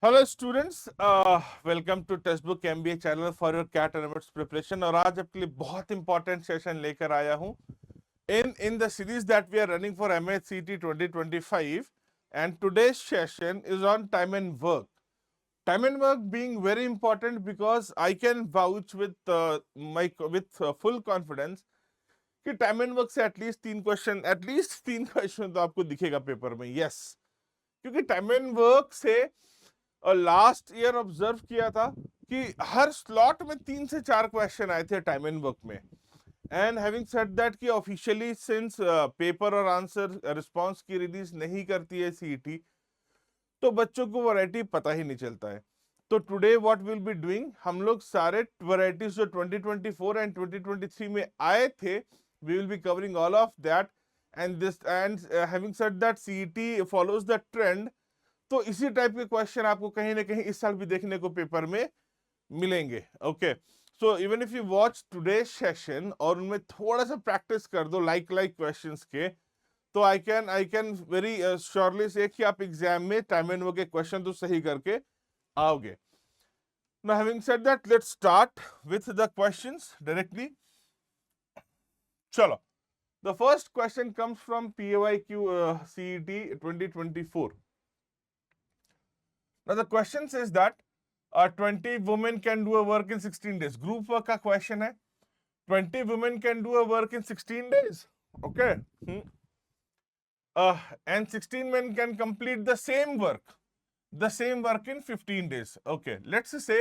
Hello students, welcome to text book MBA channel for your CAT NMATs preparation. और आज आपके लिए बहुत इंपॉर्टेंट सेशन लेकर आया हूं in the series that we are running for MHCT 2025, and today's session is on time and work. Time and work being very important because I can vouch with full confidence कि time and work से at least तीन question तो आपको दिखेगा paper में। Yes, क्योंकि time and work से और लास्ट ईयर ऑब्जर्व किया था कि हर स्लॉट में 3 से 4 क्वेश्चन आए थे टाइम एंड वर्क में। एंड हैविंग सेड दैट कि ऑफिशियली सिंस पेपर और आंसर रिस्पांस की रिलीज नहीं करती है सीईटी, तो बच्चों को वैरायटी पता ही नहीं चलता है। तो today what will be doing, हम लोग सारे वैरायटीज जो 2024 एंड 2023 में आए थे, we will be covering all of that. And having said that CET follows the trend, तो इसी टाइप के क्वेश्चन आपको कहीं ना कहीं इस साल भी देखने को पेपर में मिलेंगे। Okay, so even if you watch today session और उनमें थोड़ा सा प्रैक्टिस कर दो लाइक क्वेश्चंस के, तो आई कैन वेरी श्योरली से कि आप एग्जाम में टाइम एंड वर्क के क्वेश्चन तो सही करके आओगे। Now having said that, let's start with the questions directly. चलो, the first question comes from PAYQ CET 2024. Now the question says that 20 women can do a work in 16 days. Group work का question है, 20 women can do a work in 16 days. Okay. And 16 men can complete the same work in 15 days. Okay, let's say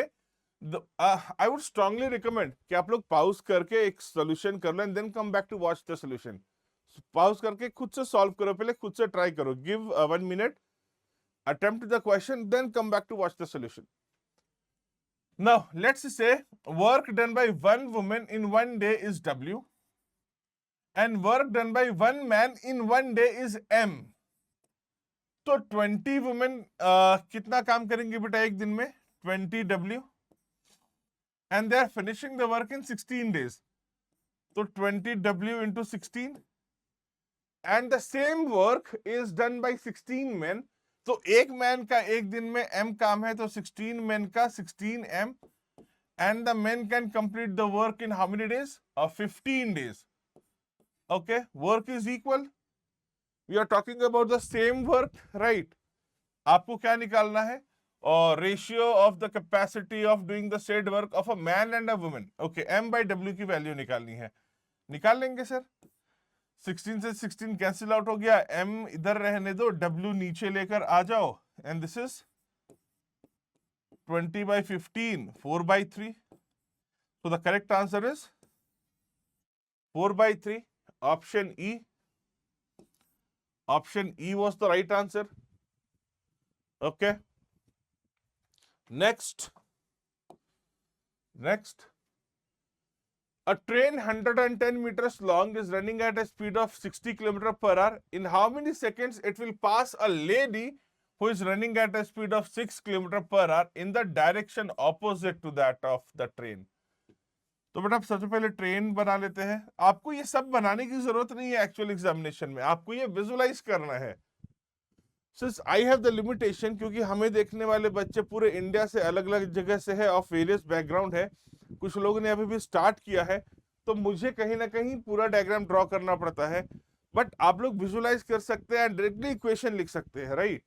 I would strongly recommend कि आप लोग pause करके एक solution कर लो and then come back to watch the solution. Pause करके खुद से solve करो, पहले खुद से try करो. Give 1 minute, attempt the question, then come back to watch the solution. Now, let's say work done by one woman in 1 day is W, and work done by one man in 1 day is M. तो 20 women कितना काम करेंगे बेटा एक दिन में? 20 W, and they are finishing the work in 16 days. तो 20 W into 16, and the same work is done by 16 men. तो एक मैन का एक दिन में M काम है, तो 16 मैन का 16 M, and the men can complete the work in how many days? 15 days. Okay, work is equal. We are talking about the same work, right? आपको क्या निकालना है? और ratio of the capacity of doing the said work of a man and a woman. Okay, M by W की value निकालनी है। निकाल लेंगे सर। 16 से 16 कैंसिल आउट हो गया, M इधर रहने दो, W नीचे लेकर आ जाओ, and this is 20 by 15, 4 by 3. So the correct answer is 4 by 3. Option E. Option E was the right answer. Okay. Next. A train 110 meters long is running at a speed of 60 km per hour. In how many seconds it will pass a lady who is running at a speed of 6 km per hour in the direction opposite to that of the train? तो बेटा सबसे पहले train बना लेते हैं। आपको ये सब बनाने की जरूरत नहीं है एक्चुअल एग्जामिनेशन में, आपको ये विजुअलाइज करना है। Since I have the limitation, क्योंकि हमें देखने वाले बच्चे पूरे इंडिया से अलग अलग जगह से है, ऑफ वेरियस बैकग्राउंड है, कुछ लोगों ने अभी भी स्टार्ट किया है, तो मुझे कहीं ना कहीं पूरा डायग्राम ड्रॉ करना पड़ता है। बट आप लोग विजुअलाइज कर सकते हैं, डायरेक्टली इक्वेशन लिख सकते हैं, राइट?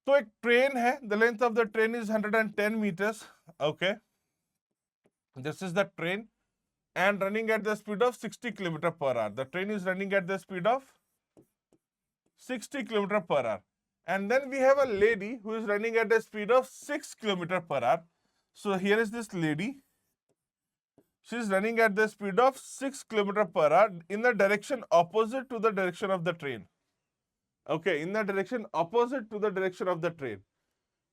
तो एक ट्रेन है, the length of the train is 110 meters. Okay, this is the train and running at the speed of 60 km per hour. The train is running at the speed of 60 km per hour. And then we have a lady who is running at the speed of 6 km per hour. So here is this lady. She is running at the speed of 6 km per hour in the direction opposite to the direction of the train. Okay, in the direction opposite to the direction of the train.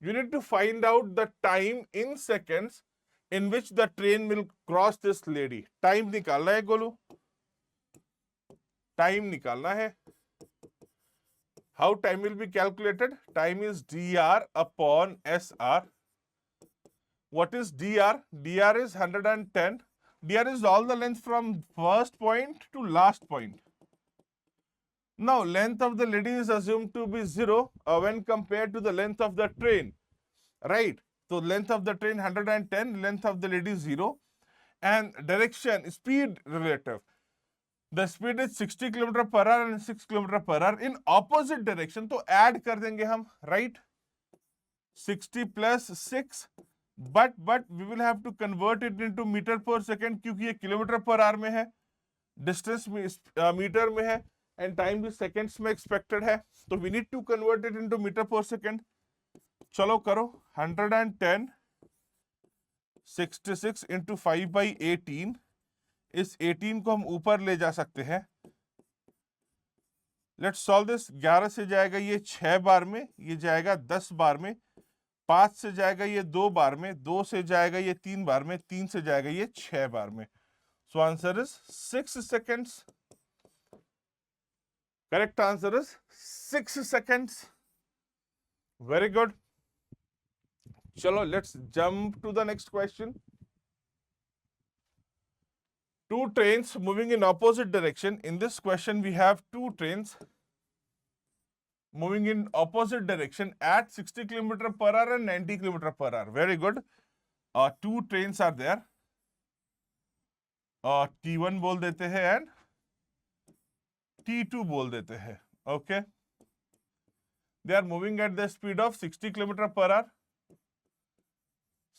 You need to find out the time in seconds in which the train will cross this lady. Time निकालना है Golu, time निकालना है। How time will be calculated? Time is dr upon sr. What is dr? Dr is 110. Dr is all the length from first point to last point. Now length of the lady is assumed to be 0 when compared to the length of the train. right? So length of the train 110, length of the lady 0, and direction, speed relative. The speed is 60 kilometer per our and 6 kilometre per our in opposite direction. तो add कर देंगे हम, right? 60 plus 6, but we will have to convert it into meter per second क्योंकि ये kilometre per hour में है, distance meter में है, एंड टाइम भी सेकेंड्स में एक्सपेक्टेड है, तो we need to convert it into meter per second. चलो करो. 110 66 इंटू 5/18. इस 18 को हम ऊपर ले जा सकते हैं. Let's solve this. 11 से जाएगा ये 6 बार में, ये जाएगा 10 बार में, 5 से जाएगा ये 2 बार में, 2 से जाएगा ये 3 बार में, 3 से जाएगा ये 6 बार में. So answer is 6 seconds. Correct answer is 6 seconds. Very good. Chalo, let's jump to the next question. Two trains moving in opposite direction. In this question, we have two trains moving in opposite direction at 60 km per hour and 90 km per hour. Very good. Two trains are there. T1 बोल देते हैं and T2 बोल देते हैं. Okay, they are moving at the speed of 60 kilometer per hour,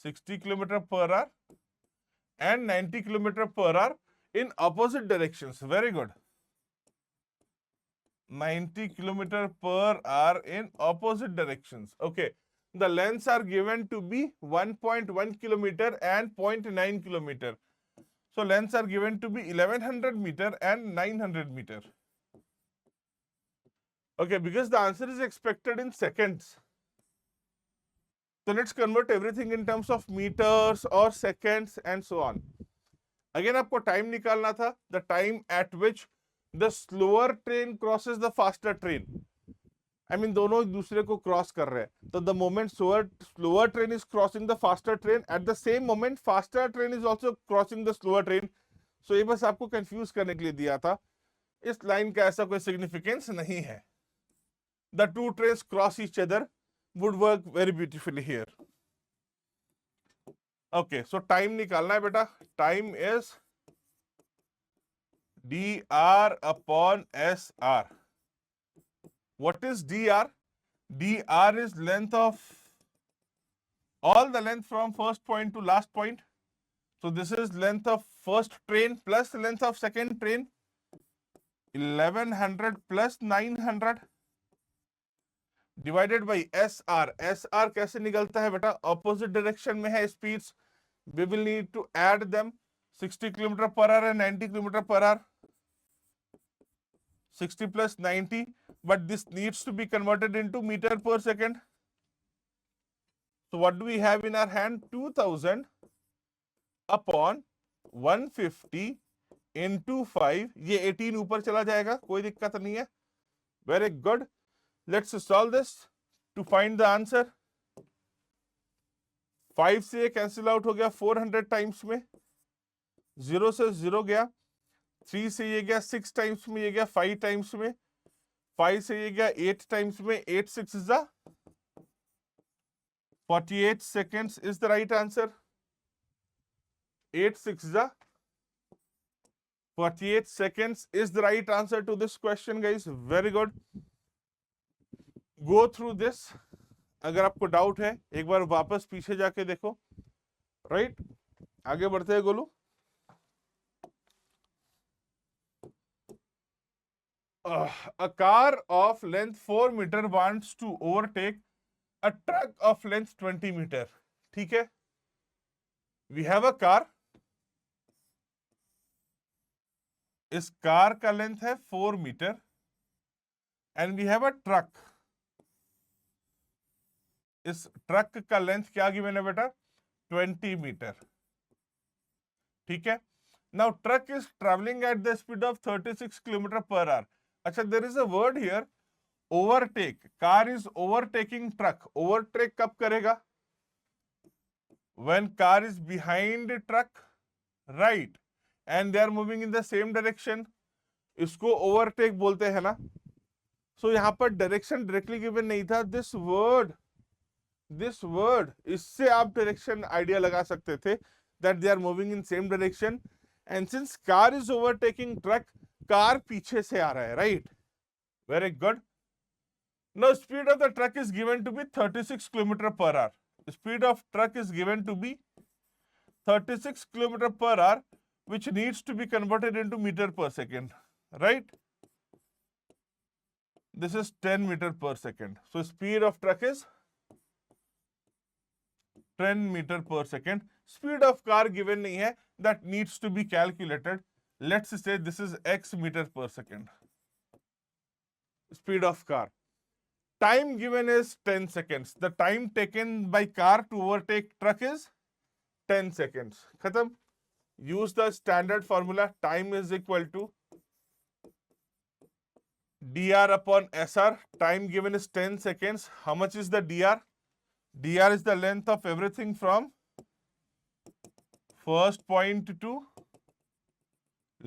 60 kilometer per hour and 90 kilometer per hour in opposite directions. Very good. 90 kilometer per hour in opposite directions. Okay, the lengths are given to be 1.1 kilometer and 0.9 kilometer. So lengths are given to be 1100 meter and 900 meter. Okay, because the answer is expected in seconds. So let's convert everything in terms of meters or seconds and so on. Again, आपको time निकालना था, the time at which the slower train crosses the faster train. I mean, दोनों एक दूसरे को cross कर रहे हैं. तो the moment slower train is crossing the faster train, at the same moment faster train is also crossing the slower train. So ये बस आपको कंफ्यूज करने के लिए दिया था. इस लाइन का ऐसा कोई सिग्निफिकेंस नहीं है. The two trains cross each other would work very beautifully here. Okay, so time निकालना है बेटा. Time is dr upon sr. What is dr? dr is length of all the length from first point to last point. So this is length of first train plus length of second train. 1100 plus 900 divided by sr. sr कैसे निकलता है बेटा? Opposite direction में है speeds. We will need to add them. 60 km per hour and 90 km per hour. 60 plus 90, but this needs to be converted into meter per second. So what do we have in our hand? 2000 upon 150 into 5. ये 18 ऊपर चला जाएगा, कोई दिक्कत नहीं है. Very good. Let's solve this to find the answer. 5 से ये कैंसिल आउट हो गया 400 टाइम्स में, 0 से 0 गया, 3 से ये गया 6 टाइम्स में, ये गया 5 टाइम्स में, 5 से ये गया 8 टाइम्स में, 8 6 is the 48 seconds is the right answer. 8 6 is the 48 seconds is the right answer to this question, guys. Very good. Go through this. अगर आपको डाउट है एक बार वापस पीछे जाके देखो. राइट, आगे बढ़ते हैं Golu. A car of length 4 meter wants to overtake a truck of length 20 meter. ठीक है, we have a car. इस कार का लेंथ है 4 meter and we have a truck. इस ट्रक का लेंथ क्या गिवन है बेटा? 20 मीटर. ठीक है. Now truck is traveling at the speed of 36 km per hour. अच्छा, there is a word here, overtake. Car is overtaking truck. Overtake कब करेगा? When car is behind truck, right? And they are moving in the same direction. इसको overtake बोलते हैं ना. So यहाँ पर direction directly given नहीं था. This word दिस वर्ड, इससे आप डायरेक्शन आइडिया लगा सकते थे that they are moving in same direction, and since car is overtaking truck, car पीछे से आ रहा है, right? Very good. Now speed of the truck is given to be 36 km per hour. The speed of truck is given to be 36 km per hour, which needs to be converted into meter per second, right? This is 10 meter per second. So speed of truck is 10 meter per second. Speed of car given nahi hai, that needs to be calculated. Let's say this is x meter per second. Speed of car. Time given is 10 seconds. The time taken by car to overtake truck is 10 seconds. Khatam. Use the standard formula. Time is equal to dr upon sr. Time given is 10 seconds. How much is the dr? dr is the length of everything from first point to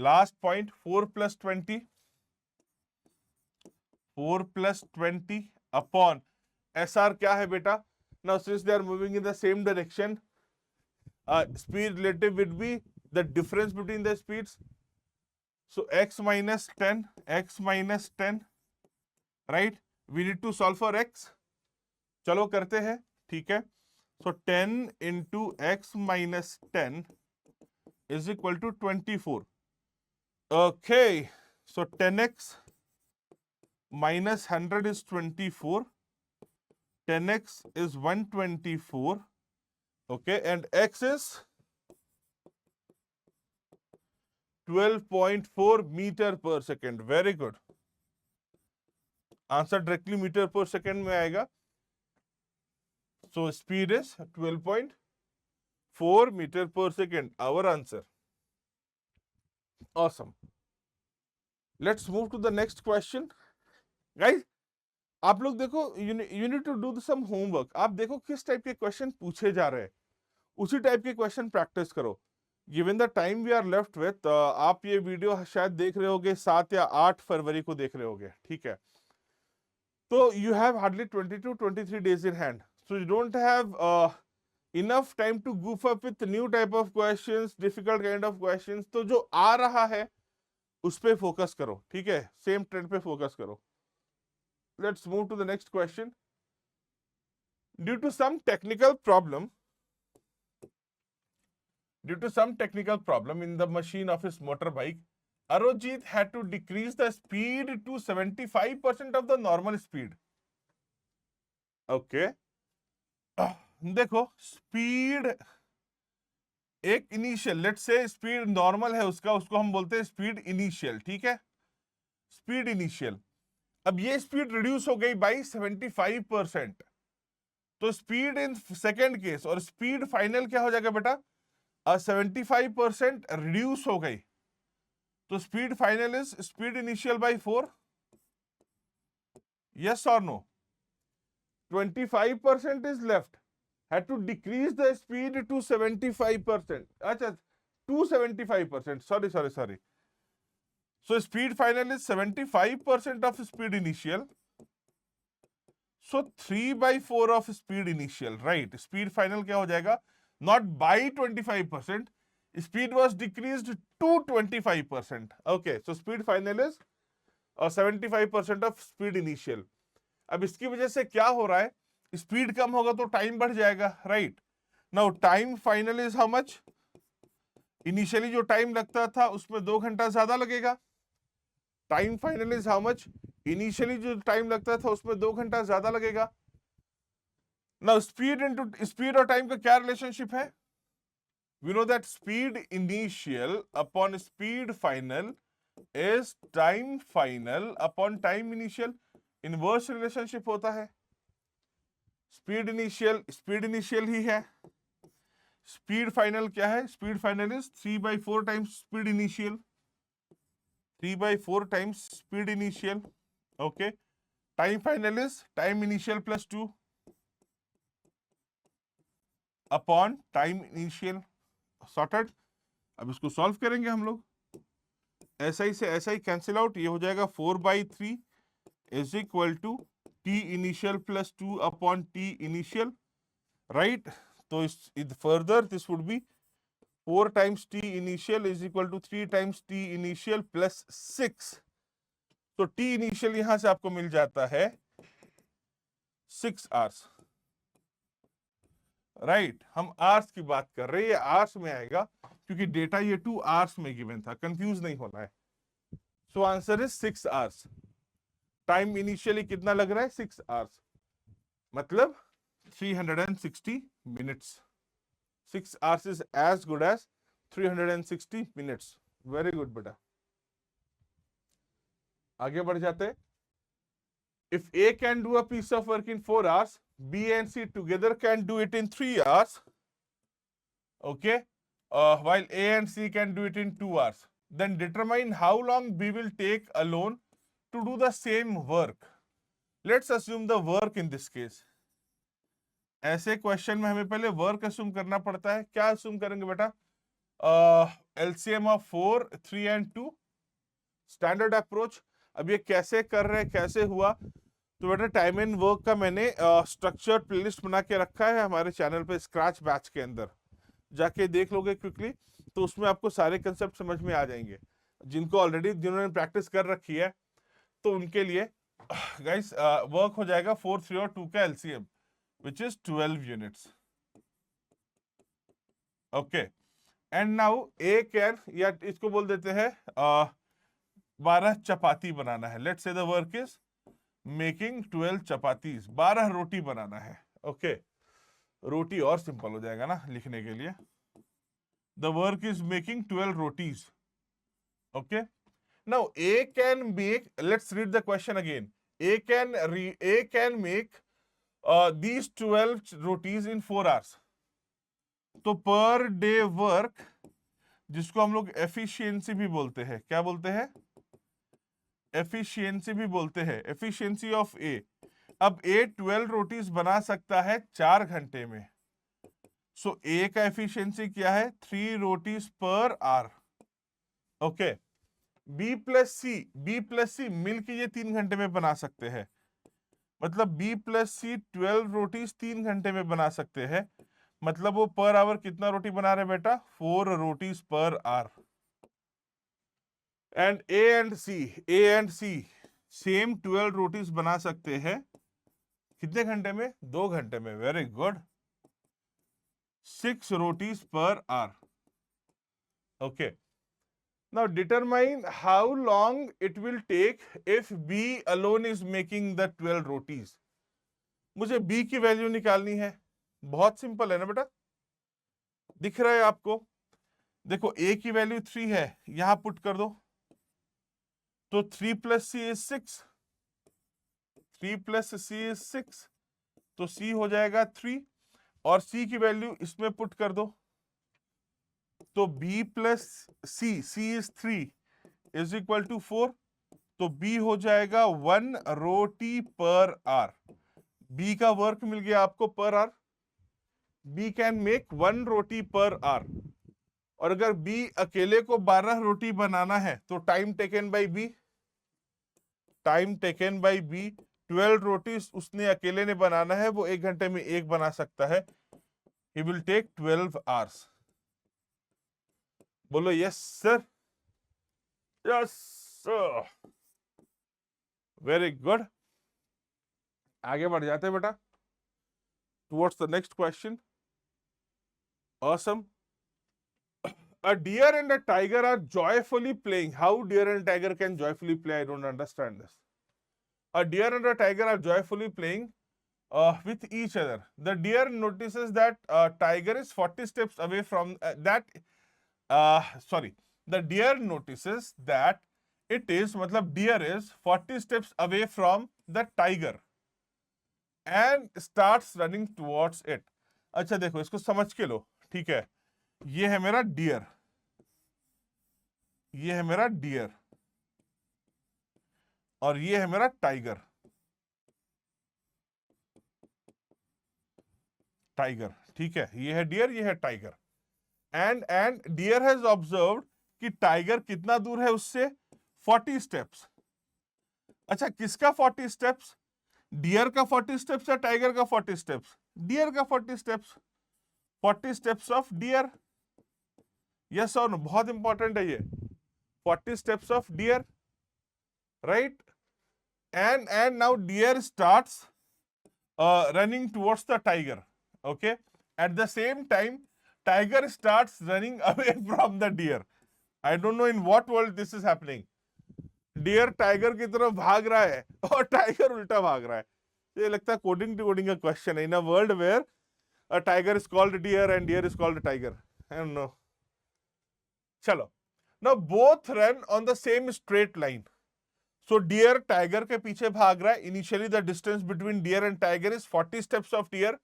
last point. 4 plus 20. 4 plus 20 upon SR क्या है बेटा? Now since they are moving in the same direction, speed relative would be the difference between the speeds. So x minus 10, right? We need to solve for x. चलो करते हैं, ठीक है? So 10 into x minus 10 is equal to 24. Okay, so 10x minus 100 is 24. 10x is 124. Okay, and x is 12.4 meter per second. Very good. Answer directly meter per second में आएगा. So speed is 12.4 meter per second. Our answer. Awesome. Let's move to the next question. Guys, आप लोग देखो, you need to do some homework. आप देखो किस type के question पूछे जा रहे हैं, उसी टाइप के क्वेश्चन प्रैक्टिस करो. Given the time we are left with, आप ये वीडियो शायद देख रहे होगे 7 या 8 फरवरी को देख रहे होगे, ठीक है? तो you have hardly 22-23 days in hand, so you don't have enough time to goof up with new type of questions, difficult kind of questions. तो जो आ रहा है उस पे फोकस करो, ठीक है? सेम ट्रेंड पे फोकस करो. Let's move to the next question. Due to some technical problem in the machine of his motorbike, Arojit had to decrease the speed to 75% of the normal speed. Okay. देखो, speed एक initial, let's say speed normal है उसका, उसको हम बोलते हैं speed initial, ठीक है? Speed initial. अब ये स्पीड रिड्यूस हो गई बाई 75%. तो स्पीड इन सेकेंड केस और स्पीड फाइनल क्या हो जाएगा बेटा? 75% रिड्यूस हो गई. तो speed final is speed initial by 4. Yes और no? 25% is left. Had to decrease the speed to 75%. अच्छा, to 75%. Sorry. So speed final is 75% of speed initial. So 3/4 of speed initial, right? Speed final क्या हो जाएगा? Not by 25%. Speed was decreased to 25%. Okay, so speed final is 75% of speed initial. अब इसकी वजह से क्या हो रहा है? स्पीड कम होगा तो टाइम बढ़ जाएगा, right? Now time final is how much? Initially जो टाइम लगता था उसमें 2 घंटा ज्यादा लगेगा. Time final is how much? Initially जो टाइम लगता था उसमें 2 घंटा ज्यादा लगेगा. नाउ स्पीड इनटू स्पीड और टाइम का क्या रिलेशनशिप है? We know that speed initial upon speed final is time final upon time initial. Inverse relationship होता है. स्पीड इनिशियल ही है. स्पीड फाइनल क्या है? Speed final is 3/4 times speed initial. 3/4 times speed initial. Okay. Time final is time initial plus 2 upon time initial. Sorted. अब इसको solve करेंगे हम लोग. SI से SI कैंसिल आउट, ये हो जाएगा 4/3 is equal to T initial plus 2 upon T initial. Right. तो इस further this would be 4 times t initial is equal to 3 times t initial plus 6। तो t initial यहां से आपको मिल जाता है 6 hours, राइट। हम आवर्स की बात कर रहे हैं, ये आवर्स में आएगा क्योंकि डेटा ये 2 hours में गिवन था, कंफ्यूज नहीं होना है। So answer is 6 hours। Time initially कितना लग रहा है? 6 hours, मतलब 360 minutes। 6 hours is as good as 360 minutes। Very good बेटा। आगे बढ़ जाते हैं। If A can do a piece of work in 4 hours, B and C together can do it in 3 hours, okay, while A and C can do it in 2 hours, then determine how long B will take alone to do the same work। Let's assume the work in this case। ऐसे question में हमें पहले work assume करना पड़ता है। क्या assume करेंगे बेटा? LCM of 4, 3 and 2, standard approach. अब ये कैसे कर रहे हैं, कैसे हुआ? तो बेटा टाइम एंड वर्क का मैंने स्ट्रक्चर्ड प्लेलिस्ट बना के रखा है हमारे चैनल पे स्क्रैच बैच के अंदर, जाके देख लोगे क्विकली, तो उसमें आपको सारे कंसेप्ट समझ में आ जाएंगे। जिनको ऑलरेडी जिन्होंने प्रैक्टिस कर रखी है तो उनके लिए गाइस वर्क हो जाएगा 4, 3 और 2 का LCM which is 12 units. Okay, and now A can, या इसको बोल देते हैं 12 चपाती बनाना है। Let's say the work is making 12 chapatis, 12 रोटी बनाना है। ओके, रोटी और सिंपल हो जाएगा ना लिखने के लिए। The work is making 12 rotis. Okay, now A can make, let's read the question again. A can make these 12 rotis in 4 hours। तो पर डे वर्क, जिसको हम लोग एफिशिएंसी भी बोलते हैं, क्या बोलते हैं? एफिशिएंसी भी बोलते हैं, एफिशिएंसी ऑफ ए। अब ए 12 रोटीज बना सकता है 4 घंटे में। सो ए का एफिशिएंसी क्या है? 3 rotis per hour. Okay, B plus C मिलके ये 3 घंटे में बना सकते हैं, मतलब बी प्लस सी 12 रोटीज 3 घंटे में बना सकते हैं, मतलब वो पर आवर कितना रोटी बना रहे बेटा? 4 rotis per hour. And A and C same 12 rotis बना सकते हैं कितने घंटे में? 2 घंटे में। Very good, 6 rotis per hour. Okay, now determine how long it will take if B alone is making the 12 rotis. मुझे बी की वैल्यू निकालनी है। बहुत सिंपल है ना बेटा, दिख रहा है आपको? देखो ए की वैल्यू 3 है, यहां पुट कर दो, तो 3 plus C is 6, 3 plus C is 6, तो सी हो जाएगा 3, और सी की वैल्यू इसमें पुट कर दो, तो B plus C, C is 3 is equal to 4, तो बी हो जाएगा 1 रोटी पर आवर। बी का वर्क मिल गया आपको per hour. B can make 1 roti per hour, और अगर बी अकेले को 12 रोटी बनाना है तो time taken by B, time taken by B 12 rotis उसने अकेले ने बनाना है, वो 1 घंटे में 1 बना सकता है। He will take 12 hours। बोलो yes sir, yes sir, very good. आगे बढ़ जाते हैं बेटा towards the next question. Awesome. A deer and a tiger are joyfully playing. How deer and tiger can joyfully play? I don't understand this. A deer and a tiger are joyfully playing with each other. The deer notices that tiger is 40 steps away from the deer notices that it is, मतलब deer is 40 steps away from the tiger and starts running towards it। अच्छा देखो, इसको समझ के लो, ठीक है? ये है मेरा डियर, ये है मेरा डियर, और ये है मेरा टाइगर। टाइगर, ठीक है? ये है डियर, ये है tiger. And deer has observed कि टाइगर कितना दूर है उससे? 40 स्टेप्स। अच्छा, किसका 40 स्टेप्स? डियर का 40 स्टेप्स या टाइगर का 40 स्टेप्स? डियर का 40 steps, 40 steps of dear, yes और नो, बहुत इंपॉर्टेंट है ये, 40 steps of dear, right? And now deer starts running towards the tiger. Okay, at the same time tiger starts running away from the deer. I don't know in what world this is happening. Deer tiger की तरफ भाग रहा है और tiger उल्टा भाग रहा है। ये लगता है कोडिंग टू कोडिंग का क्वेश्चन है, in a world where a tiger is called deer and deer is called tiger. I don't know. चलो, now both run on the same straight line. So deer tiger के पीछे भाग रहा है। Initially the distance between deer and tiger is 40 steps of deer.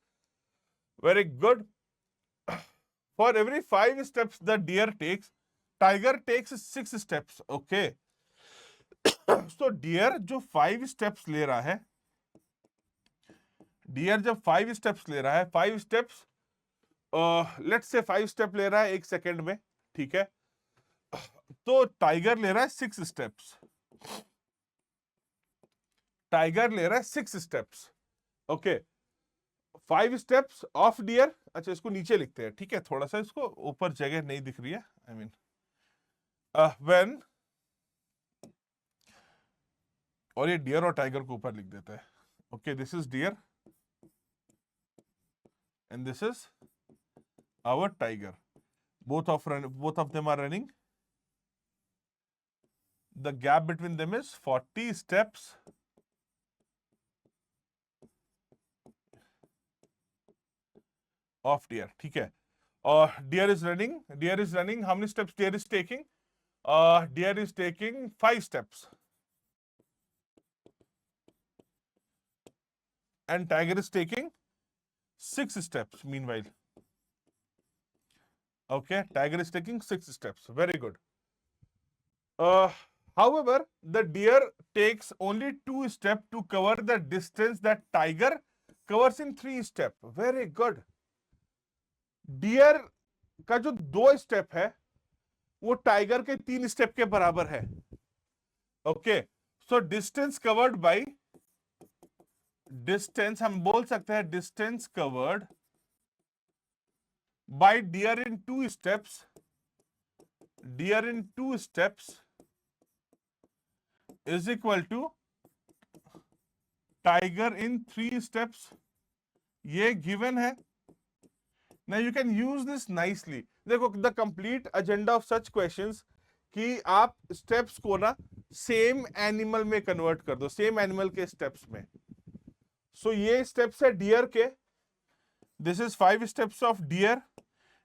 Very good. For every 5 steps the deer takes, tiger takes 6 steps. Okay, so dear जो 5 steps ले रहा है, dear जब 5 स्टेप्स ले रहा है, 5 स्टेप्स, लेट्स से 5 स्टेप ले रहा है 1 सेकेंड में, ठीक है? तो टाइगर ले रहा है 6 स्टेप्स। टाइगर ले रहा है 6 steps. Okay, 5 steps of dear. अच्छा, इसको नीचे लिखते हैं, ठीक है? थोड़ा सा इसको ऊपर जगह नहीं दिख रही है, आई मीन व्हेन, और ये डियर और टाइगर को ऊपर लिख देता है। Okay, this is deer and this is our tiger. both of them are running. The gap between them is 40 steps of deer. ठीक है? और deer is running. How many steps deer is taking? Deer is taking 5 steps. And tiger is taking 6 steps meanwhile. Okay, tiger is taking 6 steps. Very good. However, the deer takes only 2 steps to cover the distance that tiger covers in 3 steps. Very good. Dear का जो 2 step है वो tiger के 3 step के बराबर है। Okay, so distance covered by, distance हम बोल सकते हैं distance covered by deer in 2 steps, deer in 2 steps is equal to tiger in 3 steps. ये गिवन है। Now you can use this nicely. देखो, the complete agenda of such questions कि आप steps को ना सेम एनिमल में convert कर दो, सेम एनिमल के स्टेप्स में। सो ये स्टेप्स है डियर के, this is 5 steps of dear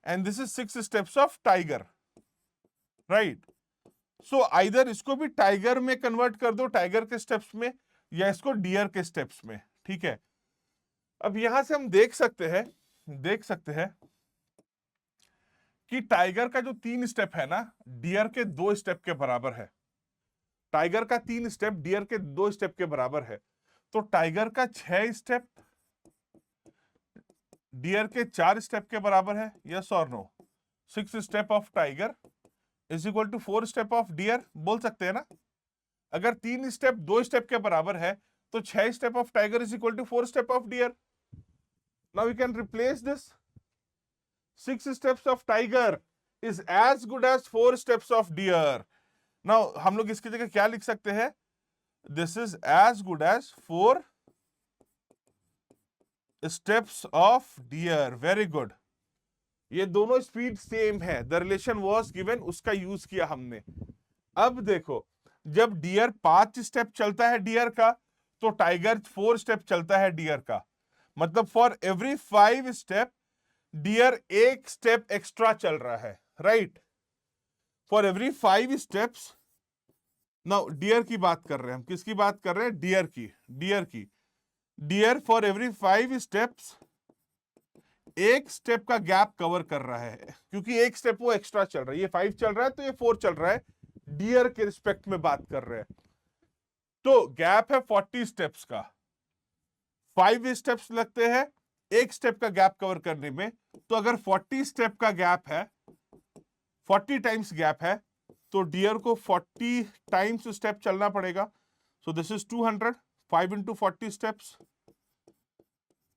and this is 6 steps of tiger, right? So either इसको भी टाइगर में कन्वर्ट कर दो, टाइगर के स्टेप्स में, या इसको डियर के स्टेप्स में, ठीक है? अब यहां से हम देख सकते हैं कि टाइगर का जो 3 स्टेप है ना, डियर के 2 स्टेप के बराबर है। टाइगर का 3 स्टेप डियर के 2 स्टेप के बराबर है। तो टाइगर का 6 स्टेप डियर के 4 स्टेप के बराबर है, यस और no? 6 step of tiger is equal to 4 step of deer, बोल सकते हैं ना? अगर 3 स्टेप 2 स्टेप के बराबर है तो 6 step of tiger is equal to 4 step of deer. Now we can replace this. 6 steps of tiger is as good as 4 steps of deer. Now हम लोग इसकी जगह क्या लिख सकते हैं? This is as good as 4 steps of deer. Very good. ये दोनों स्पीड सेम है, द रिलेशन वॉज गिवन, उसका यूज किया हमने। अब देखो, जब डियर 5 स्टेप चलता है डियर का, तो टाइगर 4 स्टेप चलता है डियर का। मतलब for every 5 step deer 1 step extra चल रहा है, right? For every 5 steps. Now deer की बात कर रहे हैं हम, किसकी बात कर रहे हैं? डियर की। Deer for every 5 steps 1 step का गैप कवर कर रहा है, क्योंकि 1 स्टेप वो एक्स्ट्रा चल रहा है। ये 5 चल रहा है तो ये 4 चल रहा है, डियर के रिस्पेक्ट में बात कर रहे हैं। तो गैप है 40 स्टेप्स का, 5 स्टेप्स लगते हैं 1 स्टेप का गैप कवर करने में। तो अगर 40 स्टेप का गैप है, 40 टाइम्स गैप है, तो डियर को 40 टाइम्स स्टेप चलना पड़ेगा। So this is 200, 5 into 40 steps,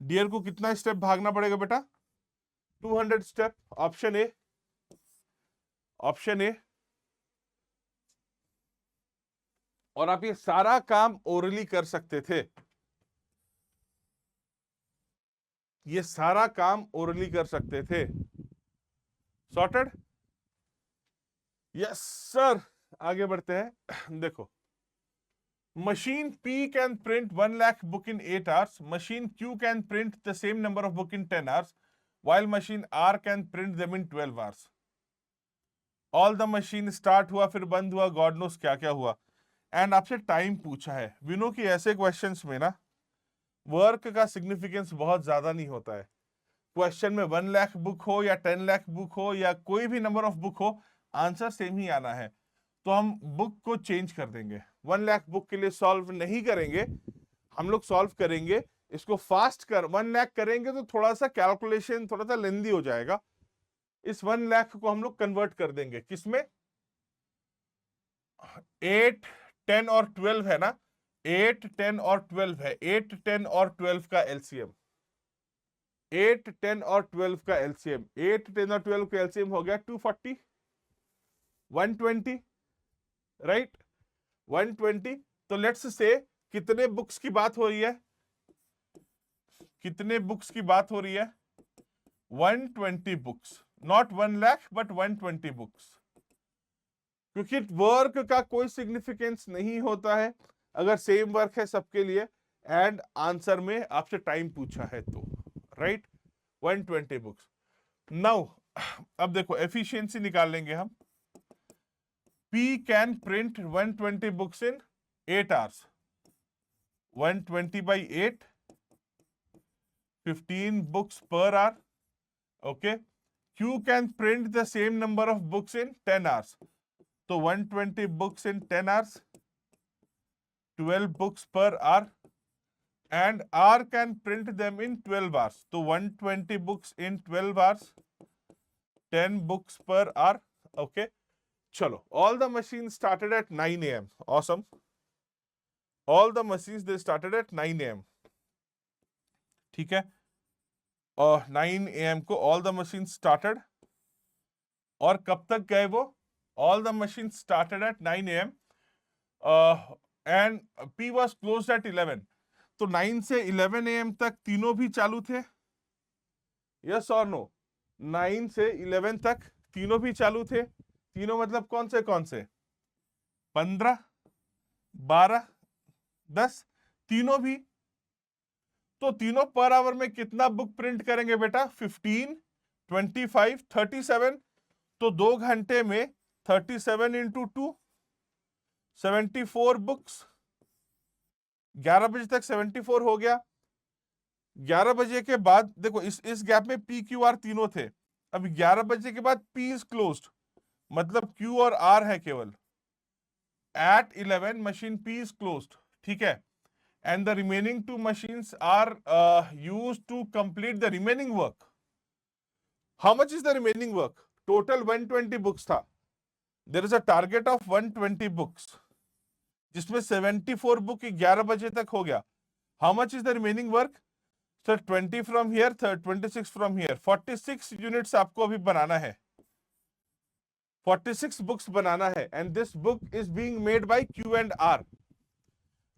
deer को कितना स्टेप भागना पड़ेगा बेटा? 200 step. Option A, option A. और आप ये सारा काम ओरली कर सकते थे, ये सारा काम ओरली कर सकते थे। सॉर्टेड? Yes sir. आगे बढ़ते हैं। देखो, machine P can print 1 lakh book in 8 hours. Machine Q can print the same number of book in 10 hours, while machine R can print them in 12 hours. All the machine start हुआ, फिर बंद हुआ, God knows क्या क्या हुआ। And आपसे time पूछा है। वी नो कि ऐसे क्वेश्चंस में ना वर्क का सिग्निफिकेंस बहुत ज्यादा नहीं होता है। क्वेश्चन में 1 लाख बुक हो या 10 लाख बुक हो या कोई भी नंबर ऑफ बुक हो, आंसर सेम ही आना है। तो हम बुक को चेंज कर देंगे। 1 लाख बुक के लिए सॉल्व नहीं करेंगे, हम लोग सॉल्व करेंगे इसको फास्ट कर। 1 लाख करेंगे तो थोड़ा सा कैलकुलेशन थोड़ा सा लेंदी हो जाएगा। इस 1 लाख को हम लोग कन्वर्ट कर देंगे किसमें? 8, 10 और 12 है ना, 8, 10 और 12 है। 8, 10 और 12 का एलसीएम, 8, 10 और 12 का एलसीएम, 8, 10 और 12 का एलसीएम हो गया 240, 120, राइट? 120। तो लेट्स से कितने बुक्स की बात हो रही है? कितने बुक्स की बात हो रही है? 120 books, not 1 lakh but 120 books. क्योंकि वर्क का कोई सिग्निफिकेंस नहीं होता है अगर सेम वर्क है सबके लिए एंड आंसर में आपसे टाइम पूछा है तो, राइट? 120 बुक्स। नाउ अब देखो एफिशिएंसी निकाल लेंगे हम। P can print 120 books in 8 hours. 120 by 8, 15 books per hour. Okay. Q can print the same number of books in 10 hours. So 120 books in 10 hours, 12 books per hour. And R can print them in 12 hours. So 120 books in 12 hours, 10 books per hour. Okay. Chalo, all the machines started at 9 a.m. Awesome. All the machines they started at 9 a.m. ठीक है, और 9 a.m. को all the machines started। और कब तक गए वो? All the machines started at 9 a.m. and P was closed at 11। तो 9 से 11 a.m. तक तीनों भी चालू थे? यस और नो? 9 से 11 तक तीनों भी चालू थे। तीनों मतलब कौन से? 15, 12, 10, तीनों भी। तो तीनों पर आवर में कितना बुक प्रिंट करेंगे बेटा? 15, 25, 37। तो 2 घंटे में 37 इंटू 2, 74 बुक्स। 11 बजे तक 74 हो गया। 11 बजे के बाद देखो इस गैप में पी क्यू आर तीनों थे। अब 11 बजे के बाद पी इज क्लोज्ड, मतलब क्यू और आर है केवल। At 11 machine P is closed, ठीक है। And the remaining 2 machines are used to complete the remaining work. How much is the remaining work? Total 120 books था। There is a target of 120 books, जिसमें 74 book 11 बजे तक हो गया। How much is the remaining work? Sir 20 from here, 26 from here, 46 units आपको अभी बनाना है। 46 books बनाना है and this book is being made by Q and R.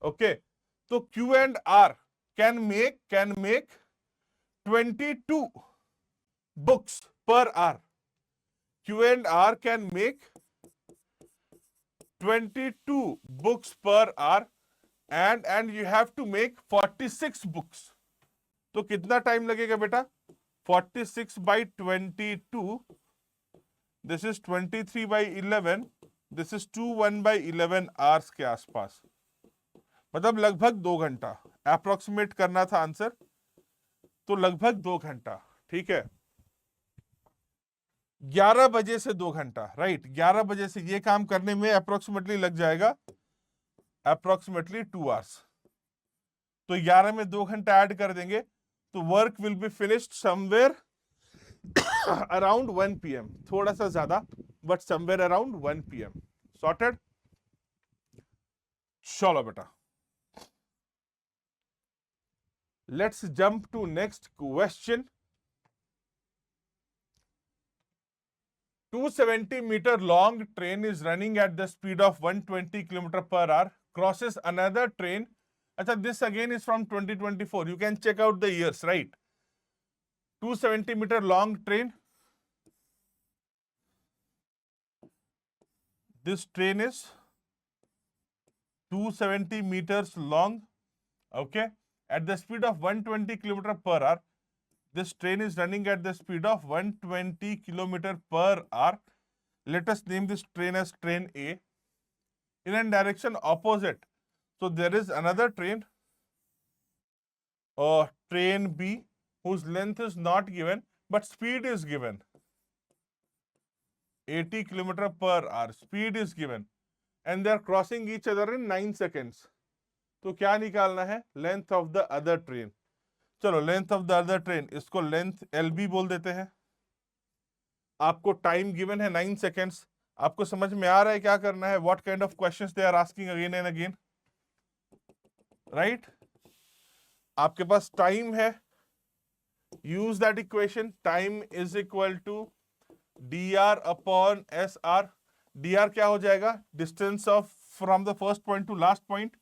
Okay, तो Q and R can make 22 books per hour. Q and R can make 22 books per hour and you have to make 46 books. तो कितना time लगेगा बेटा? 46 by 22, this is 23 by 11, this is 21 by 11 hours के आसपास, मतलब लगभग 2 घंटा। Approximate करना था आंसर, तो लगभग 2 घंटा, ठीक है। 11 बजे से 2 घंटा, राइट। 11 बजे से ये काम करने में अप्रोक्सीमेटली लग जाएगा अप्रोक्सीमेटली 2 आवर्स। तो 11 में 2 घंटा ऐड कर देंगे तो work will be finished somewhere around 1 PM, थोड़ा सा ज्यादा but somewhere around 1 PM। Sorted? चलो बेटा, Let's jump to next question. 270-meter long train is running at the speed of 120 km per hour, crosses another train. Achha, this again is from 2024. You can check out the years, right? 270-meter long train. This train is 270 meters long, okay, at the speed of 120 km per hour. This train is running at the speed of 120 km per hour. Let us name this train as train A. In a direction opposite, so there is another train, train B, whose length is not given but speed is given. 80 km per hour, speed is given, and they are crossing each other in 9 seconds. तो क्या निकालना है? Length of the other train. चलो, length of the other train, इसको length LB बोल देते हैं. आपको टाइम गिवन है 9 सेकेंड्स. आपको समझ में आ रहा है क्या करना है? What kind of questions they are asking again and again, right? आपके पास टाइम है, use that equation. Time is equal to dr upon SR. dr क्या हो जाएगा? Distance of from the first point to last point.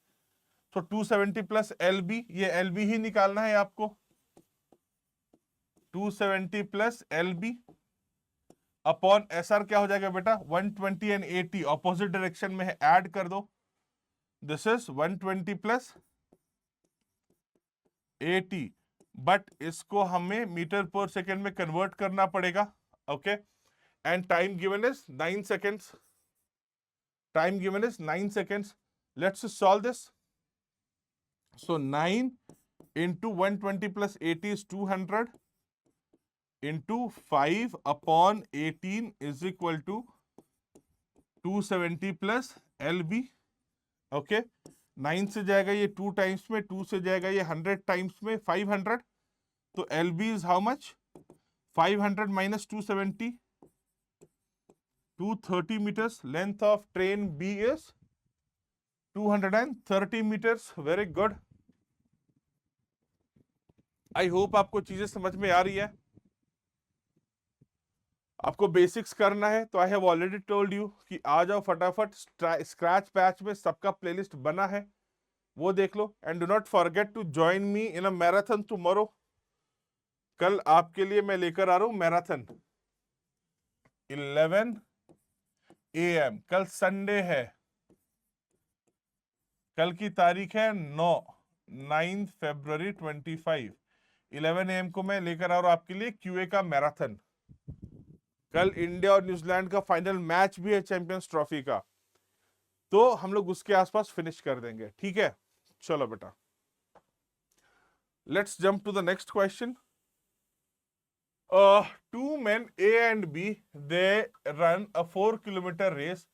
तो 270 plus LB, ये LB ही निकालना है आपको. 270 प्लस LB अपॉन SR क्या हो जाएगा बेटा? 120 एंड 80 ऑपोजिट डायरेक्शन में है, ऐड कर दो. दिस इज 120 प्लस 80, बट इसको हमें मीटर पर सेकेंड में कन्वर्ट करना पड़ेगा, okay. And time given is 9 seconds. Time given is 9 seconds. Let's solve this. So 9 into 120 plus 80 is 200 into 5 upon 18 is equal to 270 plus LB. Okay, 9 से जाएगा ये 2 times में, 2 से जाएगा ये 100 टाइम्स में, 500. तो LB is how much? 500 minus 270, 230 meters. Length of train B is 230 meters. Very good. I hope आपको चीजें समझ में आ रही है. आपको बेसिक्स करना है तो I have already told you कि आ जाओ फटाफट. स्क्रैच पैच में सबका प्लेलिस्ट बना है, वो देख लो. And do not forget to join me in a marathon tomorrow. कल आपके लिए मैं लेकर आ रहा हूं मैराथन 11 AM. कल संडे है, कल की तारीख है 9 फरवरी 25. 11 AM को मैं लेकर आ रहा हूं आपके लिए QA का मैराथन. कल इंडिया और न्यूजीलैंड का फाइनल मैच भी है चैंपियंस ट्रॉफी का, तो हम लोग उसके आसपास फिनिश कर देंगे, ठीक है? चलो बेटा, let's jump to the next question. Two men A and B, they run a 4 kilometer race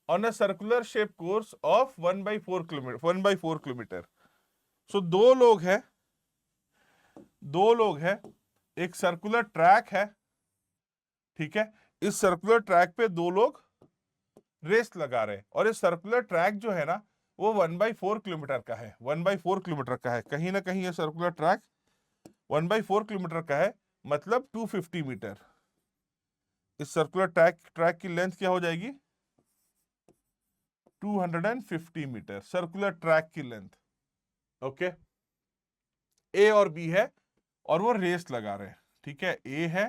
on a circular shape course of 1/4 kilometer. So दो लोग हैं, एक सर्कुलर ट्रैक है, ठीक है? इस सर्कुलर ट्रैक पे दो लोग रेस लगा रहे हैं, और इस सर्कुलर ट्रैक जो है ना, वो 1/4 किलोमीटर का है. 1/4 किलोमीटर का है. कहीं ना कहीं ये सर्कुलर ट्रैक 1/4 किलोमीटर का है, मतलब 250 मीटर. इस सर्कुलर ट्रैक की लेंथ क्या हो जाएगी? 250 मीटर सर्कुलर ट्रैक की लेंथ, ओके. ए और बी है और वो रेस लगा रहे हैं, ठीक है? ए है,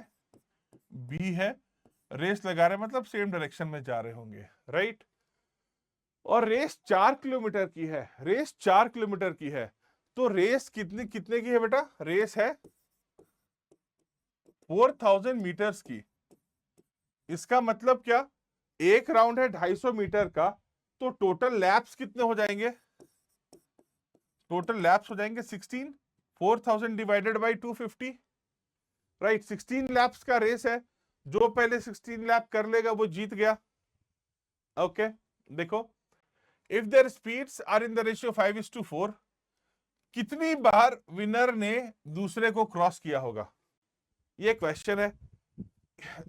बी है, रेस लगा रहे हैं, मतलब सेम डायरेक्शन में जा रहे होंगे, राइट? और रेस 4 किलोमीटर की है. रेस 4 किलोमीटर की है, तो रेस कितने की है बेटा? रेस है 4000 मीटर्स की. इसका मतलब क्या? एक राउंड है 250 मीटर का, तो टोटल लैप्स कितने हो जाएंगे? टोटल लैप्स हो जाएंगे 16. 4000 डिवाइडेड बाई 250, राइट? 16 लैप्स का रेस है. जो पहले 16 लैप कर लेगा वो जीत गया, ओके. देखो, if there speeds are in the ratio 5:4, कितनी बार विनर ने दूसरे को क्रॉस किया होगा? ये क्वेश्चन है.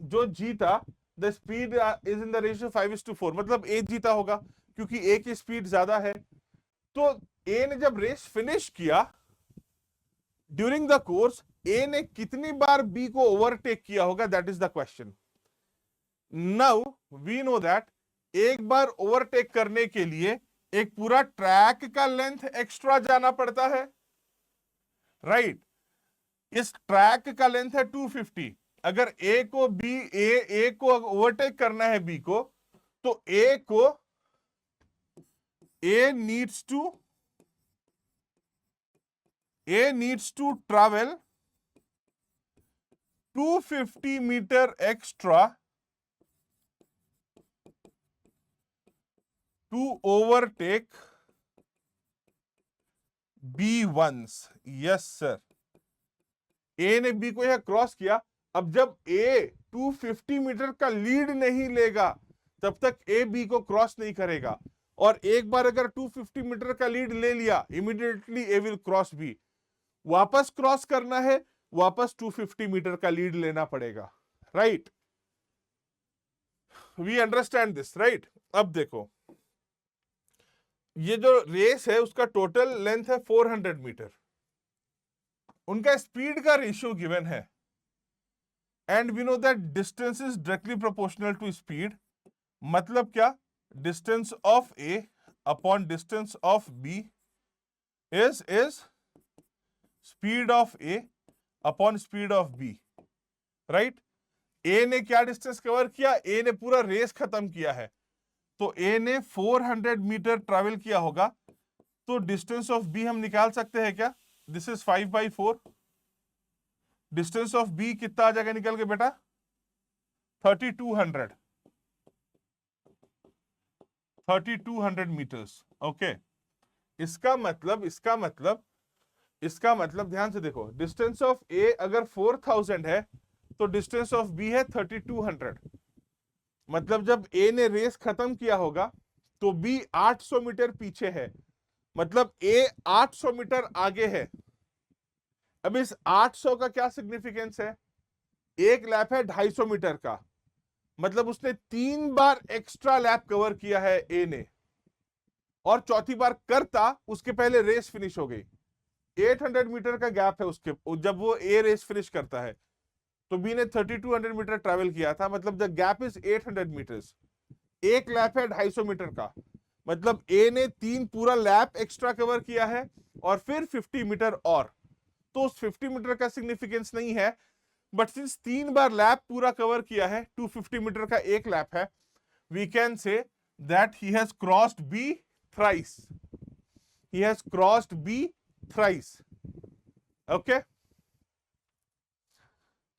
जो जीता, the speed is in the ratio 5:4, मतलब ए जीता होगा, क्योंकि ए की स्पीड ज्यादा है. तो ए ने जब रेस फिनिश किया, ड्यूरिंग द कोर्स ए ने कितनी बार बी को ओवरटेक किया होगा, that is the question. Now we know that एक बार ओवरटेक करने के लिए एक पूरा ट्रैक का लेंथ एक्स्ट्रा जाना पड़ता है, राइट? इस ट्रैक का लेंथ है 250। अगर ए को ओवरटेक करना है बी को, तो A needs to travel 250 metre extra to overtake B once. Yes sir, A ने बी को यह क्रॉस किया। अब जब ए 250 मीटर का लीड नहीं लेगा तब तक ए बी को क्रॉस नहीं करेगा, और एक बार अगर 250 मीटर का लीड ले लिया, immediately A will cross B. वापस क्रॉस करना है, वापस 250 मीटर का लीड लेना पड़ेगा, right? We understand this, right? अब देखो, ये जो रेस है उसका टोटल लेंथ है 400 मीटर, उनका स्पीड का रेशियो गिवन है, and we know that distance is directly proportional to speed. मतलब क्या? Distance of A upon distance of B is speed of A upon speed of B, right? A ने क्या distance cover किया? ए ने पूरा race खत्म किया है, तो ए ने 400 मीटर ट्रैवल किया होगा, तो डिस्टेंस ऑफ बी हम निकाल सकते हैं क्या? This is 5/4। Distance of B कितना आ जाएगा निकल के बेटा? 3200 मीटर्स। ओके, इसका मतलब ध्यान से देखो, डिस्टेंस ऑफ ए अगर 4000 है तो डिस्टेंस ऑफ बी है 3200। मतलब जब ए ने रेस खत्म किया होगा तो बी 800 मीटर पीछे है, मतलब ए 800 मीटर आगे है। अब इस 800 का क्या सिग्निफिकेंस है? एक लैप है 250 मीटर का, मतलब उसने 3 बार एक्स्ट्रा लैप कवर किया है ए ने, और चौथी बार करता उसके पहले रेस फिनिश हो गई। 800 मीटर का गैप है उसके, जब वो ए रेस फिनिश करता है, तो बी ने 3200 मीटर ट्रैवल किया था, मतलब द गैप इज 800 मीटर्स। एक लैप है 250 मीटर का, मतलब ए ने 3 पूरा लैप एक्स्ट्रा कवर किया है, और फिर 50 मीटर और, तो उस 50 मीटर का सिग्निफिकेंस नहीं है, बट सिंस 3 बार लैप पूरा कवर किया है, 250 मीटर का एक लैप है, we can say that he has crossed B thrice. He has crossed B thrice. Okay,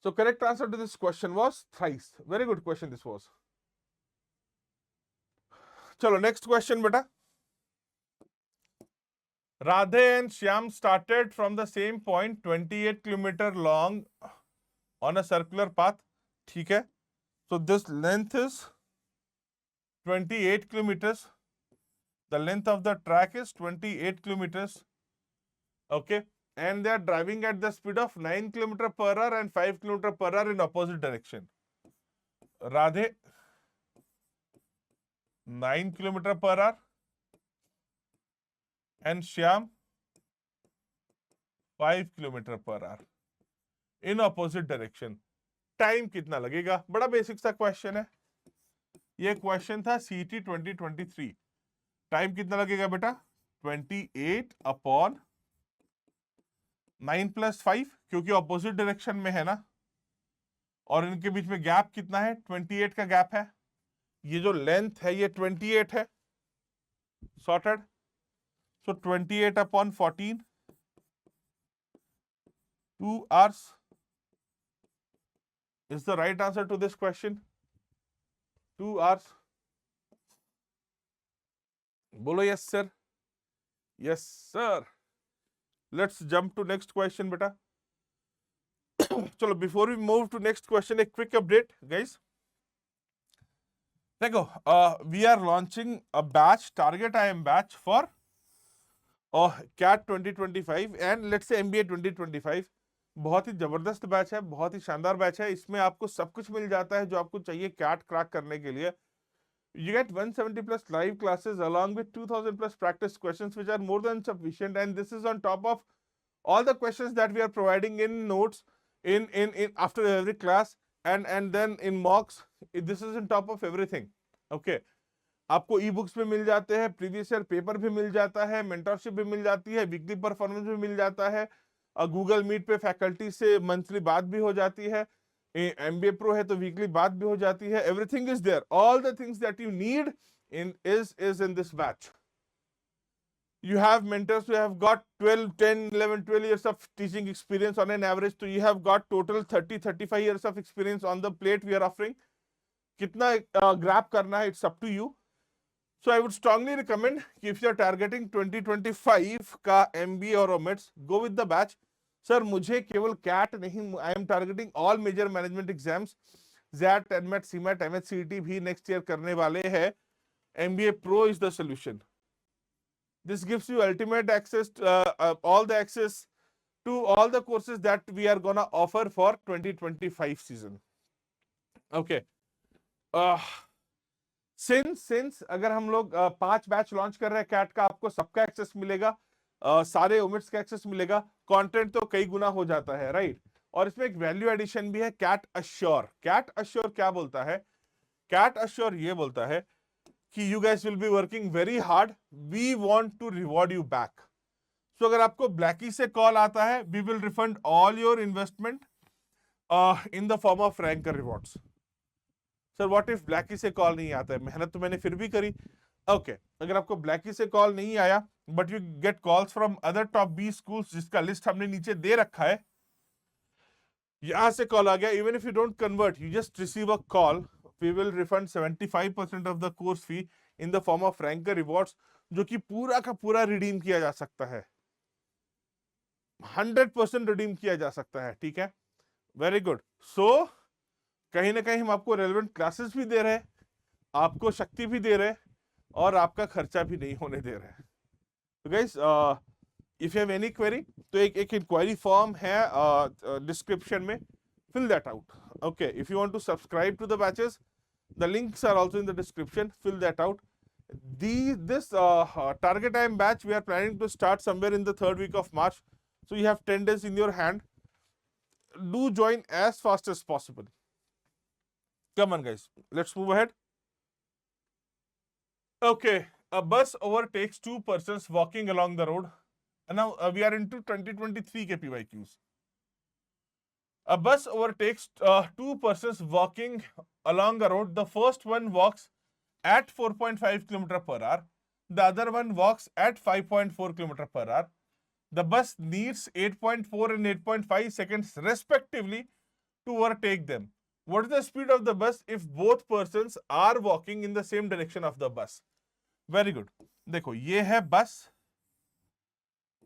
so correct answer to this question was thrice. Very good question this was. चलो next question बेटा। Radhe and Shyam started from the same point 28 kilometer long on a circular path. ठीक है, so this length is 28 kilometers. The length of the track is 28 kilometers. Okay, and they are driving at the speed of 9 km per hour and 5 km per hour in opposite direction. Radhe 9 km per hour and Shyam 5 km per hour in opposite direction. Time कितना लगेगा? बड़ा basic सा question है, ये question था सीटी 2023। Time कितना लगेगा बेटा? 28 अपॉन 9 + 5, क्योंकि ऑपोजिट डायरेक्शन में है ना, और इनके बीच में गैप कितना है? 28 का गैप है। ये जो लेंथ है ये 28 है, sorted. So 28 upon 14, 2 hours is the right answer to this question. 2 hours. बोलो yes sir. Yes sir. Let's jump to next question बेटा। चलो, before we move to next question, a quick update guys। देखो, we are launching a batch, target IIM batch for CAT 2025 and let's say MBA 2025। बहुत ही जबरदस्त batch है, बहुत ही शानदार batch है। इसमें आपको सब कुछ मिल जाता है जो आपको चाहिए कैट क्रैक करने के लिए। You get 170+ live classes along with 2000+ practice questions which are more than sufficient, and this is on top of all the questions that we are providing in notes in after every class and then in mocks, this is on top of everything. Okay, आपको e books भी मिल जाते हैं, previous year paper भी मिल जाता है, mentorship भी मिल जाती है, वीकली परफॉर्मेंस भी मिल जाता है, गूगल मीट पे फैकल्टी से मंथली बात भी हो जाती है, एमबीए प्रो है तो वीकली बात भी हो जाती है. Everything is there, all the things that you need in is in this batch. You have mentors who have got 12 10 11 12 years of teaching experience on an average, so you have got total 30 35 years of experience on the plate we are offering. Kitna grab karna hai, it's up to you. So I would strongly recommend, if you are targeting 2025 का MBA or OMETS, go with the batch. Sir, मुझे केवल CAT नहीं, I am targeting all major management exams, ZAT, NMAT, CMAT, MAT, CET भी next year करने वाले हैं. MBA Pro is the solution. This gives you ultimate access to, all the access to all the courses that we are gonna offer for 2025 season. Okay. Since अगर हम लोग 5 batch launch कर रहे हैं cat का, आपको सबका एक्सेस मिलेगा, सारे ओमिट्स का एक्सेस मिलेगा, कंटेंट तो कई गुना हो जाता है, राइट? और इसमें एक वैल्यू एडिशन भी है, कैट अश्योर. कैट अश्योर क्या बोलता है? कैट अश्योर ये बोलता है कि you guys will be working very hard, we want to reward you back. So अगर आपको ब्लैकी से कॉल आता है, we will refund all your investment in the form of ranker rewards. Sir, what if Blackie से call नहीं आता है? मेहनत तो मैंने फिर भी करी. Okay, अगर आपको ब्लैकी से कॉल नहीं आया, but you get calls from other top B schools जिसका लिस्ट हमने नीचे दे रखा है, यहां से कॉल आ गया, even if you don't convert, you just receive a call, we will refund 75% of the course fee in the form of ranker rewards, जो कि पूरा का पूरा रिडीम किया जा सकता है, 100% रिडीम किया जा सकता है. ठीक है, वेरी गुड. सो कहीं ना कहीं हम आपको रेलेवेंट क्लासेस भी दे रहे हैं, आपको शक्ति भी दे रहे हैं, और आपका खर्चा भी नहीं होने दे रहे हैं. तो guys, if you have any query, तो एक इंक्वायरी फॉर्म है डिस्क्रिप्शन में, fill that out. Okay, if you want to subscribe to the batches, the links are also in the description, fill that out. This target time batch we are planning to start somewhere in the 3rd week of March, so you have 10 days in your hand. Do join as fast as possible. Come on guys, let's move ahead. Okay, a bus overtakes 2 persons walking along the road, and now we are into 2023 KPYQs. A bus overtakes 2 persons walking along a road. The first one walks at 4.5 km per hour. The other one walks at 5.4 km per hour. The bus needs 8.4 and 8.5 seconds respectively to overtake them. What is the speed of the bus if both persons are walking in the same direction of the bus? Very good. देखो, ये है बस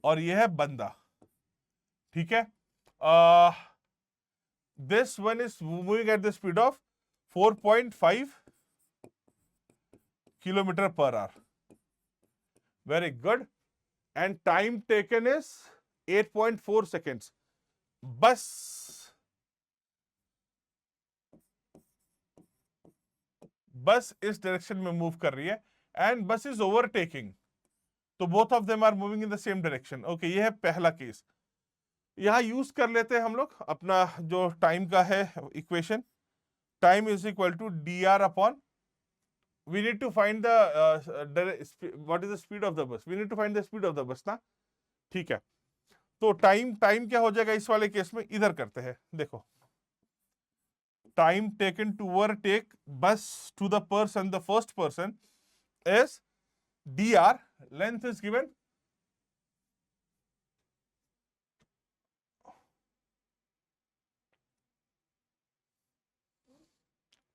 और ये है बंदा. ठीक है, this one is moving at the speed of 4.5 km per hour. Very good. And time taken is 8.4 seconds. Bus इस डायरेक्शन में मूव कर रही है, and bus is overtaking. तो both of them are moving in the same direction. Okay, ये है पहला case. यहां यूज कर लेते हैं हम लोग अपना जो टाइम का है equation. Time is equal to dr upon, we need to find the what is the speed of the bus, we need to find the speed of the bus ना. ठीक है, तो टाइम क्या हो जाएगा इस वाले केस में? इधर करते हैं. देखो, time taken to overtake bus to the person, the first person is dr, length is given,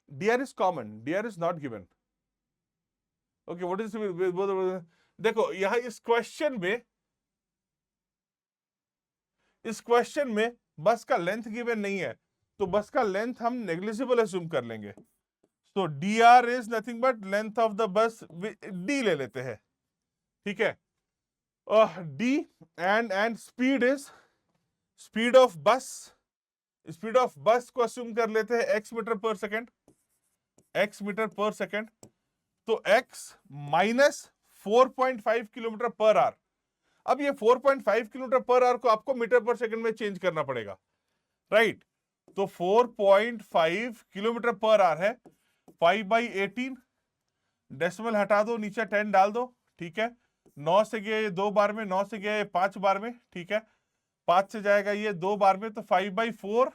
dr is common, dr is not given. Okay, what is देखो यहां इस क्वेश्चन में बस का लेंथ गिवन नहीं है, तो बस का लेंथ हम नेग्लिजिबल अज्यूम कर लेंगे. सो dr is nothing but length of the bus, d ले लेते हैं. ठीक है, d and speed is speed of बस. स्पीड ऑफ बस को अज्यूम कर लेते हैं x metre per second, x metre per second. तो x minus 4.5 kilometre per our. अब ये 4.5 किलोमीटर पर आवर को आपको मीटर पर सेकंड में चेंज करना पड़ेगा, राइट। तो 4.5 किलोमीटर पर आवर है, 5/18, डेसिमल हटा दो, नीचे 10 डाल दो, ठीक है। 9 से गया ये 2 बार में, 9 से गया ये 5 बार में, ठीक है। 5 से जाएगा ये 2 बार में, तो 5/4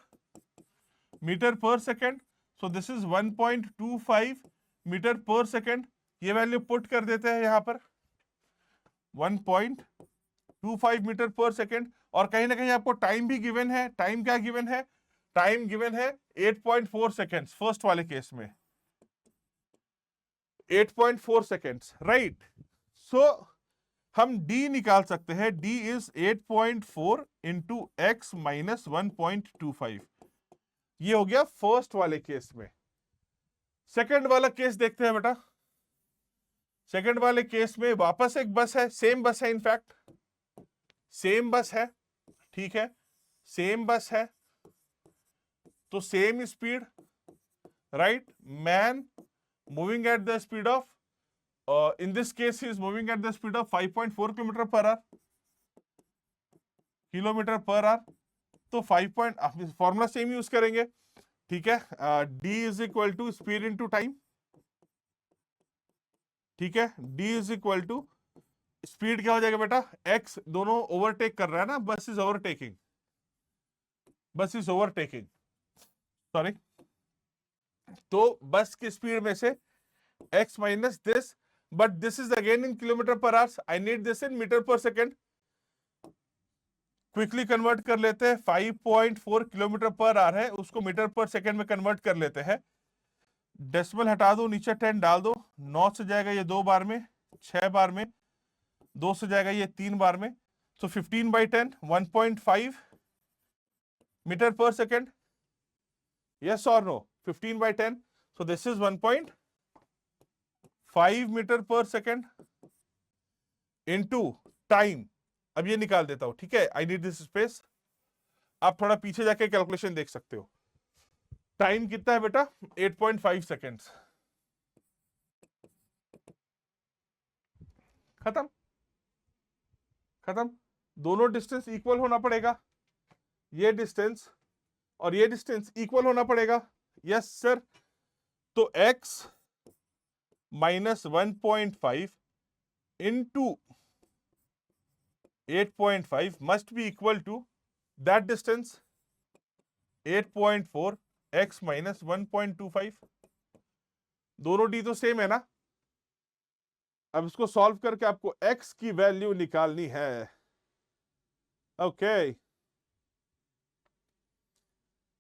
meter per second. So this is 1.25 meter per second. ये वैल्यू पुट कर देते हैं यहां पर 1.25 मीटर पर सेकेंड। और कहीं ना कहीं आपको टाइम भी गिवन है। टाइम क्या गिवन है? टाइम गिवन है 8.4 सेकेंड्स फर्स्ट वाले केस में, 8.4 सेकेंड्स, राइट। सो हम d निकाल सकते हैं। d is 8.4 into x minus 1.25। ये हो गया फर्स्ट वाले केस में। सेकंड वाला केस देखते हैं बेटा। सेकंड वाले केस में वापस एक बस है, सेम बस है, इनफैक्ट सेम बस है, ठीक है, सेम बस है, तो same speed, right. Man moving at the speed of, in this case he is moving at the speed of 5.4 kilometer per hour. तो 5 फॉर्मूला सेम यूज करेंगे, ठीक है। d is equal to speed into time, ठीक है। d is equal to speed क्या हो जाएगा बेटा? x, दोनों ओवरटेक कर रहा है ना, bus is overtaking, bus is overtaking, sorry. तो बस की स्पीड में से x minus this, but this is again in kilometer per hour, I need this in meter per second. Quickly convert कर लेते हैं। 5.4 किलोमीटर पर आवर है, उसको metre per second में कन्वर्ट कर लेते हैं। डेसिमल हटा दो, नीचे 10 डाल दो। 9 से जाएगा ये 2 बार में, 6 बार में, 2 से जाएगा ये 3 बार में, so 15/10 1.5 meter per second. Yes और no? 15/10, so this is 1.5 meter per second into time. अब ये निकाल देता हूं, ठीक है। I need this space. आप थोड़ा पीछे जाके कैलकुलेशन देख सकते हो। टाइम कितना है बेटा? 8.5 सेकेंड्स। खत्म, खत्म। दोनों डिस्टेंस इक्वल होना पड़ेगा, ये डिस्टेंस और ये डिस्टेंस इक्वल होना पड़ेगा। Yes sir. तो x minus 1.5 into 8.5 must be equal to that distance 8.4 x minus 1.25। दोनों d तो सेम है ना। अब इसको सॉल्व करके आपको x की वैल्यू निकालनी है। ओके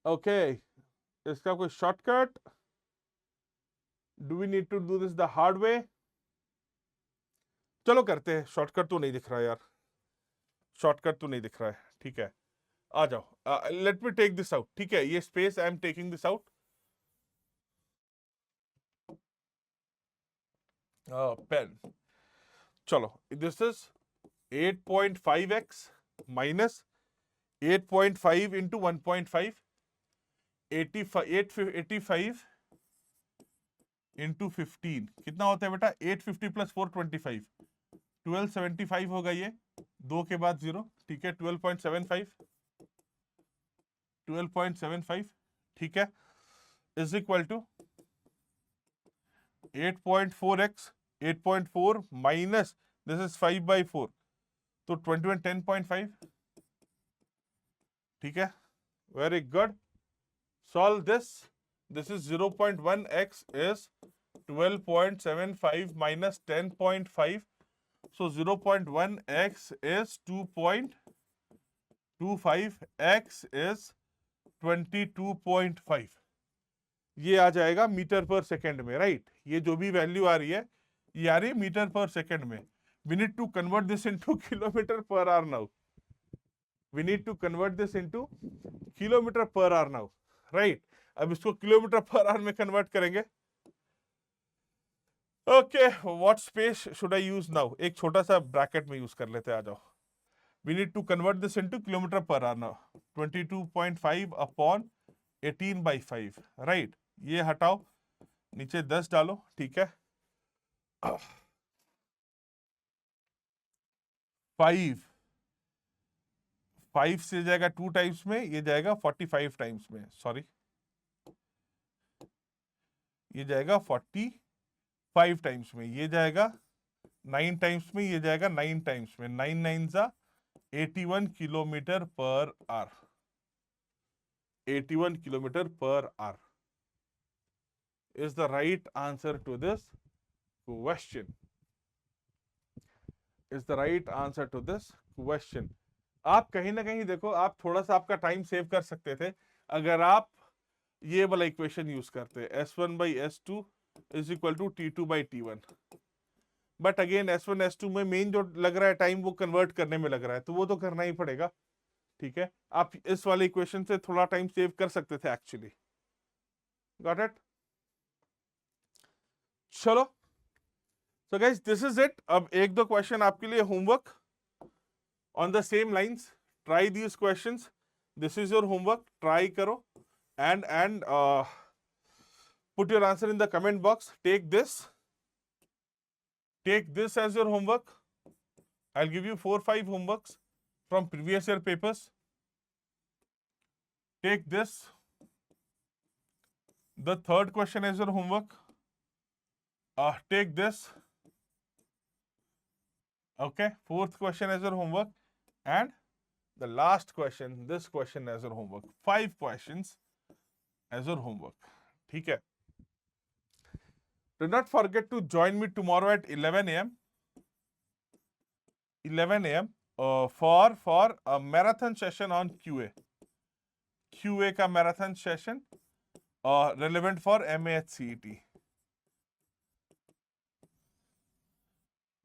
ओके, इसका कोई shortcut? Do we need to do this the hard way? चलो करते हैं। शॉर्टकट तो नहीं दिख रहा यार, शॉर्टकट तो नहीं दिख रहा है, ठीक है। आ जाओ, let me take this out, ठीक है। ये space I am taking this out. Pen, चलो। This is 8.5x minus 8.5 into 1.5, 85 into 15 कितना होता है बेटा? 850 प्लस 425, 1275 होगा ये, 2 के बाद 0, ठीक है। 12.75, ठीक है, is equal to 8.4x, 8.4 minus this is 5/4, तो 10.5, ठीक है। Very good. Solve this. This is 0.1x is 12.75 minus 10.5, so 0.1x is 2.25, x is 22.5। ये आ जाएगा मीटर पर सेकेंड में, राइट। ये जो भी वैल्यू आ रही है ये आ रही है मीटर पर सेकेंड में। We need to convert this into kilometer per hour now, we need to convert this into kilometer per hour now, right. अब इसको किलोमीटर पर आवर में कन्वर्ट करेंगे। Okay, what space should I use now? एक छोटा सा bracket में use कर लेते हैं, आ जाओ। We need to convert this into kilometer per hour now. 22.5 upon 18/5, right. ये हटाओ, नीचे 10 डालो, ठीक है। 5 5 से जाएगा 2 टाइम्स में, ये जाएगा 45 टाइम्स में, सॉरी ये जाएगा 45 टाइम्स में, ये जाएगा 9 टाइम्स में, ये जाएगा 9 टाइम्स में, 9 9 जा 81 kilometre per our, 81 kilometre per our is the right answer to this question. Is the right answer to this question. आप कहीं ना कहीं देखो, आप थोड़ा सा आपका टाइम सेव कर सकते थे अगर आप ये वाला इक्वेशन यूज करते, S1 by S2 is equal to T2 by T1. But again S1 S2 में मेन जो लग रहा है टाइम वो कन्वर्ट करने में लग रहा है, तो वो तो करना ही पड़ेगा, ठीक है। आप इस वाले इक्वेशन से थोड़ा टाइम सेव कर सकते थे एक्चुअली। Got it? चलो, so guys this is it. अब एक दो क्वेश्चन आपके लिए homework on the same lines, try these questions, this is your homework, try करो and put your answer in the comment box. Take this as your homework. I'll give you 4-5 homeworks from previous year papers. Take this, the third question as your homework. Take this, okay, fourth question as your homework, and the last question, this question as your homework. 5 questions as your homework. ठीक है? Do not forget to join me tomorrow at 11 a.m. 11 a.m. For a marathon session on QA. QA का marathon session relevant for MAHCET.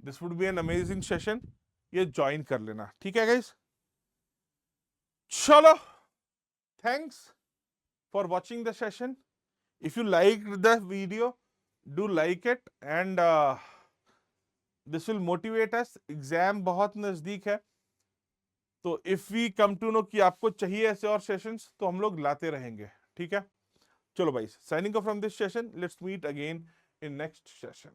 This would be an amazing session. ये join कर लेना, ठीक है guys? चलो, thanks for watching the session. If you liked the video, do like it, and this will motivate us. Exam बहुत नजदीक है, तो if we come to know कि आपको चाहिए ऐसे और sessions, तो हम लोग लाते रहेंगे, ठीक है? चलो भाई, signing off from this session. Let's meet again in next session.